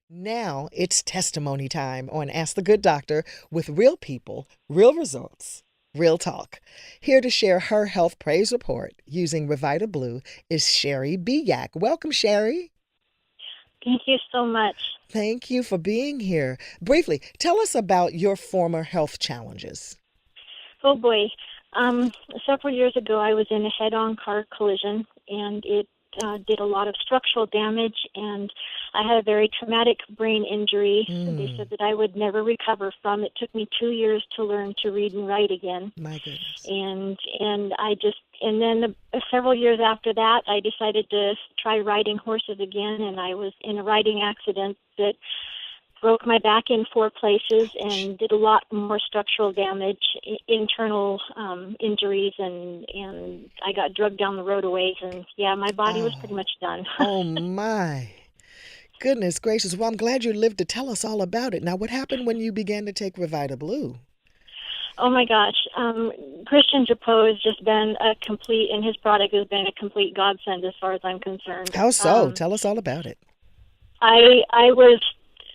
Now it's testimony time on Ask the Good Doctor with real people, real results, real talk. Here to share her health praise report using RevitaBlu is Sherri Biak. Welcome, Sherri. Thank you so much. Thank you for being here. Briefly, tell us about your former health challenges. Oh boy. Um, Several years ago, I was in a head-on car collision, and it did a lot of structural damage, and I had a very traumatic brain injury. They Mm, said that I would never recover from. It took me 2 years to learn to read and write again, my goodness. and then several years after that, I decided to try riding horses again, and I was in a riding accident that broke my back in 4 places Ouch. and did a lot more structural damage, internal injuries, and I got drugged down the road a ways, and yeah, my body was pretty Oh, much done. oh my goodness gracious. Well, I'm glad you lived to tell us all about it. Now, what happened when you began to take RevitaBlu? Oh my gosh, Christian Drapeau has just been a complete, and his product has been a complete godsend as far as I'm concerned. How so? Tell us all about it. I was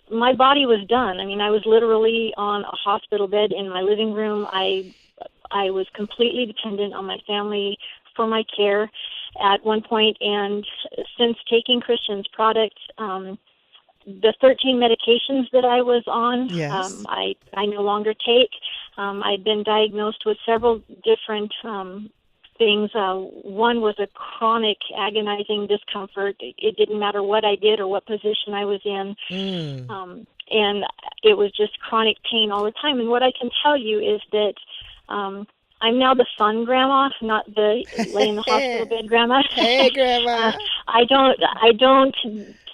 my body was done. I mean, I was literally on a hospital bed in my living room. I was completely dependent on my family for my care at one point, and since taking Christian's product, the 13 medications that I was on, Yes. I no longer take. I'd been diagnosed with several different things. One was a chronic, agonizing discomfort. It didn't matter what I did or what position I was in, Mm. and it was just chronic pain all the time. And what I can tell you is that I'm now the fun grandma, not the lay in the hospital bed grandma. Hey, uh, Grandma. I don't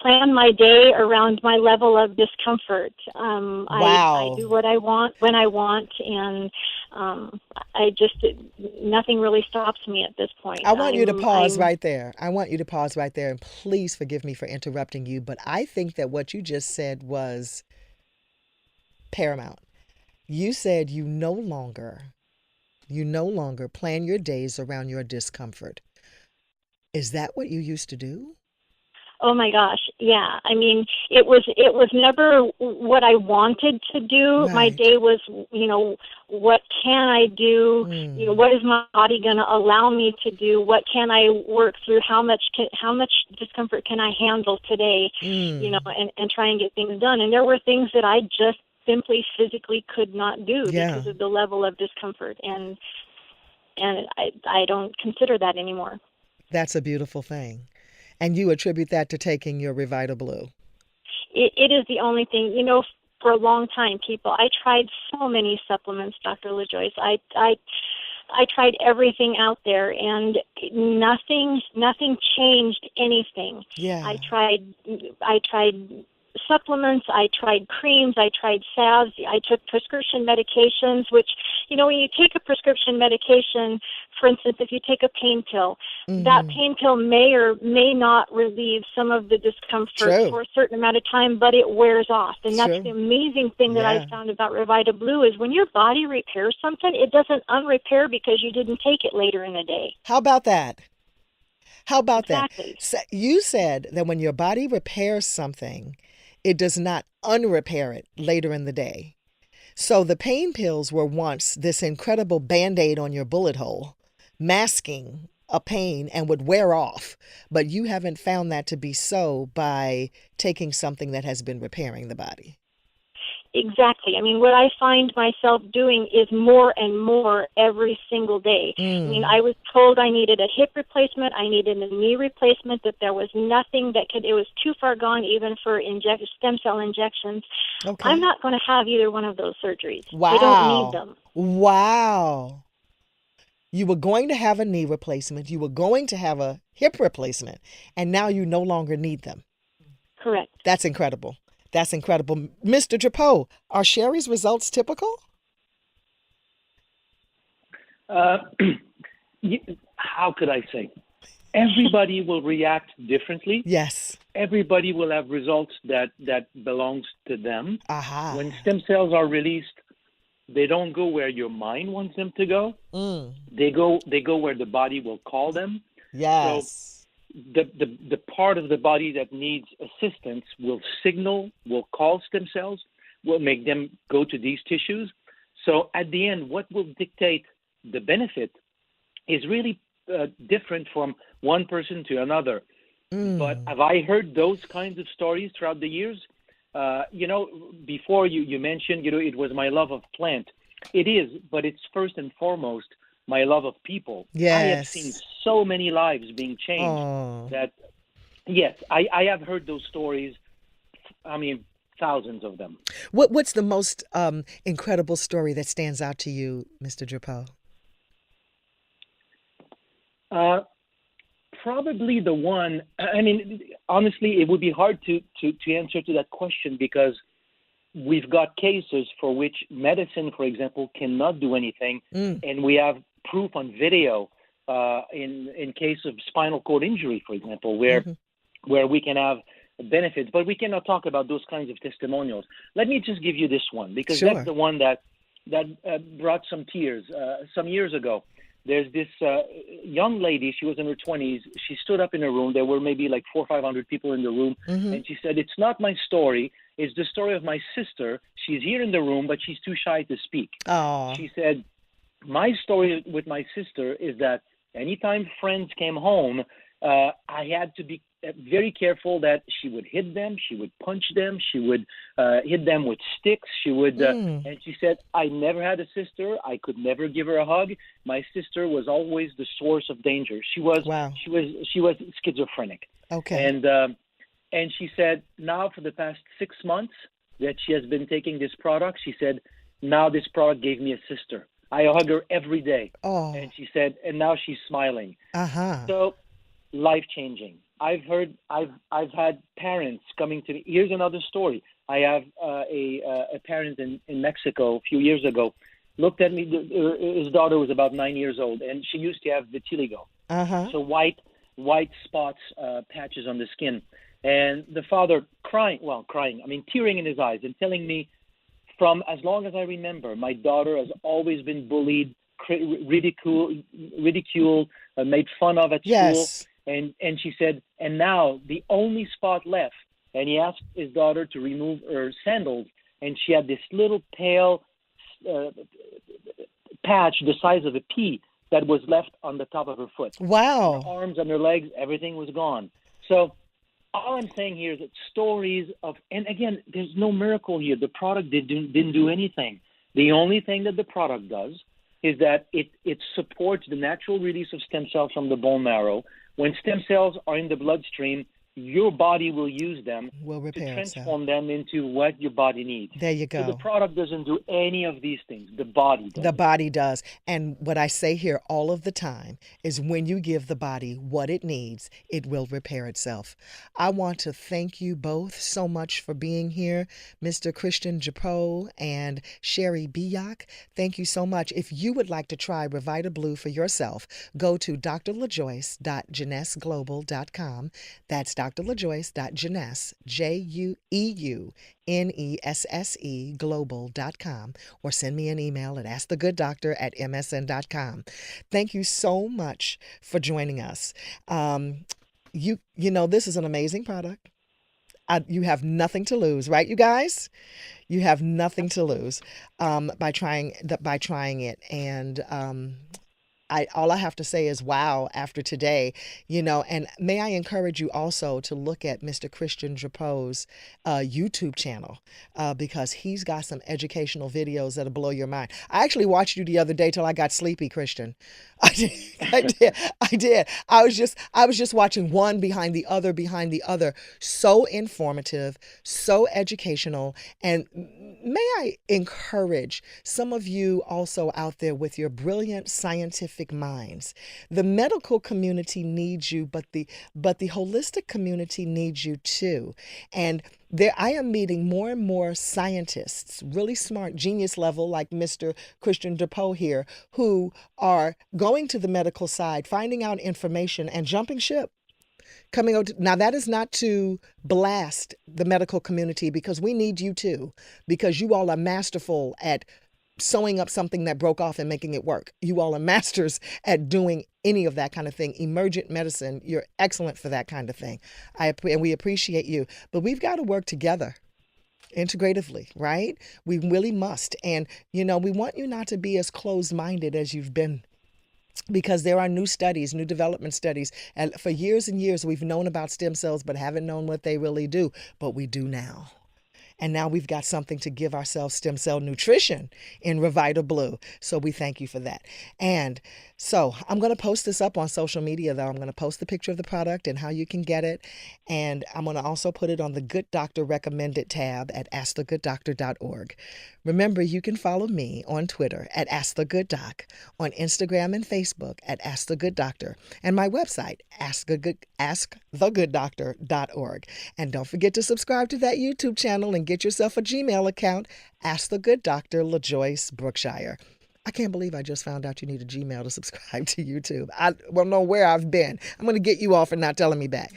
plan my day around my level of discomfort. I Wow. do what I want when I want, and I just nothing really stops me at this point. I want you to pause I'm right there. I want you to pause right there. And please forgive me for interrupting you, but I think that what you just said was paramount. You said you no longer plan your days around your discomfort. Is that what you used to do? Oh my gosh, yeah. I mean, it was never what I wanted to do. My Right. day was, what can I do? Mm. What is my body going to allow me to do? What can I work through? How much discomfort can I handle today? Mm. And try and get things done. And there were things that I just simply physically could not do Yeah, because of the level of discomfort, and I don't consider that anymore. that's a beautiful thing. And you attribute that to taking your Revita Blue. It is the only thing, for a long time, people, I tried so many supplements, Dr. LaJoyce. I tried everything out there, and nothing changed anything. Yeah. I tried supplements, I tried creams, I tried salves, I took prescription medications, which, when you take a prescription medication, for instance, if you take a pain pill, that Mm-hmm. pain pill may or may not relieve some of the discomfort True. for a certain amount of time, but it wears off. And that's the True. amazing thing that I Yeah. found about RevitaBlu is when your body repairs something, it doesn't unrepair because you didn't take it later in the day. How about that? How about that? Exactly. You said that when your body repairs something, it does not unrepair it later in the day. So the pain pills were once this incredible band aid on your bullet hole, masking a pain and would wear off. But you haven't found that to be so by taking something that has been repairing the body. Exactly. I mean, what I find myself doing is more and more every single day. I mean, Mm, I was told I needed a hip replacement, I needed a knee replacement, that there was nothing that could, it was too far gone even for stem cell injections. I'm okay. not going to have either one of those surgeries. I don't need Wow. them. Wow. You were going to have a knee replacement, you were going to have a hip replacement, and now you no longer need them. Correct. That's incredible. That's incredible. Mr. Drapeau, are Sherry's results typical? Uh, how could I say? Everybody will react differently. Yes. Everybody will have results that belongs to them. Aha. When stem cells are released, they don't go where your mind wants them to go. Mm. They go where the body will call them. So Yes. the part of the body that needs assistance will signal, will call stem cells, will make them go to these tissues. So at the end, what will dictate the benefit is really different from one person to another. But have I heard those kinds of stories throughout the years? Before you mentioned, it was my love of plant. It is, but it's first and foremost my love of people. Yes. I have seen so many lives being changed that, yes, I have heard those stories. I mean, thousands of them. What's the most incredible story that stands out to you, Mr. Drapeau? Probably the one. I mean, honestly, it would be hard to answer to that question because we've got cases for which medicine, for example, cannot do anything, and we have proof on video in case of spinal cord injury, for example, where we can have benefits, but we cannot talk about those kinds of testimonials. Let me just give you this one because Sure. that's the one that brought some tears. Some years ago, there's this young lady. She was in her 20s. She stood up in a room. There were maybe like 400 or 500 people in the room, and she said, "It's not my story. It's the story of my sister. She's here in the room, but she's too shy to speak." Oh. She said, "My story with my sister is that anytime friends came home, I had to be very careful that she would hit them, she would punch them, she would hit them with sticks. She would, and she said, I never had a sister. I could never give her a hug. My sister was always the source of danger. She was schizophrenic." Okay. And she said, now for the past 6 months that she has been taking this product, she said, now this product gave me a sister. I hug her every day. Oh. And she said, and now she's smiling. Uh-huh. So life-changing. I've had parents coming to me. Here's another story. I have a parent in Mexico a few years ago looked at me. His daughter was about 9 years old, and she used to have vitiligo. Uh-huh. So white spots, patches on the skin. And the father crying, tearing in his eyes and telling me, from as long as I remember, my daughter has always been bullied, ridiculed, made fun of at school. And she said, and now the only spot left, and he asked his daughter to remove her sandals, and she had this little pale patch the size of a pea that was left on the top of her foot. Wow. Her arms and her legs, everything was gone. So all I'm saying here is that stories of, and again, there's no miracle here. The product didn't do anything. The only thing that the product does is that it supports the natural release of stem cells from the bone marrow. When stem cells are in the bloodstream, your body will use them to transform them into what your body needs. There you go. So the product doesn't do any of these things. The body does. The body does. And what I say here all of the time is when you give the body what it needs, it will repair itself. I want to thank you both so much for being here, Mr. Christian Drapeau and Sherri Biak. Thank you so much. If you would like to try RevitaBlu for yourself, go to drlajoyce.jeunessglobal.com. That's drlajoyce.jeunesse, JUEUNESSE global.com, or send me an email at askthegooddoctor@msn.com. Thank you so much for joining us. You know, this is an amazing product. You have nothing to lose, right, you guys? You have nothing to lose by trying it. And all I have to say is wow after today, and may I encourage you also to look at Mr. Christian Drapeau's YouTube channel because he's got some educational videos that'll blow your mind. I actually watched you the other day till I got sleepy, Christian. I did. I was just watching one behind the other. So informative, so educational. And may I encourage some of you also out there with your brilliant scientific minds. The medical community needs you, but the holistic community needs you too. And I am meeting more and more scientists, really smart, genius level, like Mr. Christian Drapeau here, who are going to the medical side, finding out information and jumping ship. Coming out now, that is not to blast the medical community because we need you too, because you all are masterful at sewing up something that broke off and making it work. You all are masters at doing any of that kind of thing. Emergent medicine, you're excellent for that kind of thing. And we appreciate you. But we've got to work together integratively, right? We really must. And, we want you not to be as closed-minded as you've been, because there are new studies, new development studies. And for years and years, we've known about stem cells, but haven't known what they really do. But we do now. And now we've got something to give ourselves stem cell nutrition in RevitaBlu. So we thank you for that. And so I'm going to post this up on social media, though. I'm going to post the picture of the product and how you can get it. And I'm going to also put it on the Good Doctor Recommended tab at AskTheGoodDoctor.org. Remember, you can follow me on Twitter at AskTheGoodDoc, on Instagram and Facebook at AskTheGoodDoctor, and my website, AskTheGoodDoctor.org. And don't forget to subscribe to that YouTube channel and get yourself a Gmail account, Ask the Good Doctor LaJoyce Brookshire. I can't believe I just found out you need a Gmail to subscribe to YouTube. I don't know where I've been. I'm going to get you off for not telling me back.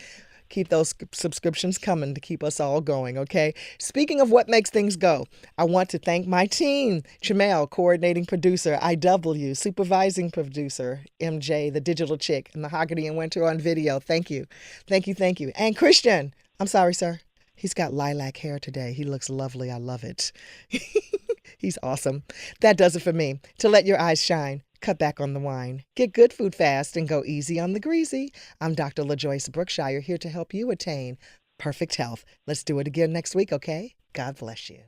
Keep those subscriptions coming to keep us all going, okay? Speaking of what makes things go, I want to thank my team. Jamel, coordinating producer. IW, supervising producer. MJ, the digital chick. And Mahogany and Winter on video. Thank you. Thank you, thank you. And Christian, I'm sorry, sir. He's got lilac hair today. He looks lovely. I love it. He's awesome. That does it for me. To let your eyes shine, cut back on the wine, get good food fast, and go easy on the greasy. I'm Dr. LaJoyce Brookshire, here to help you attain perfect health. Let's do it again next week, okay? God bless you.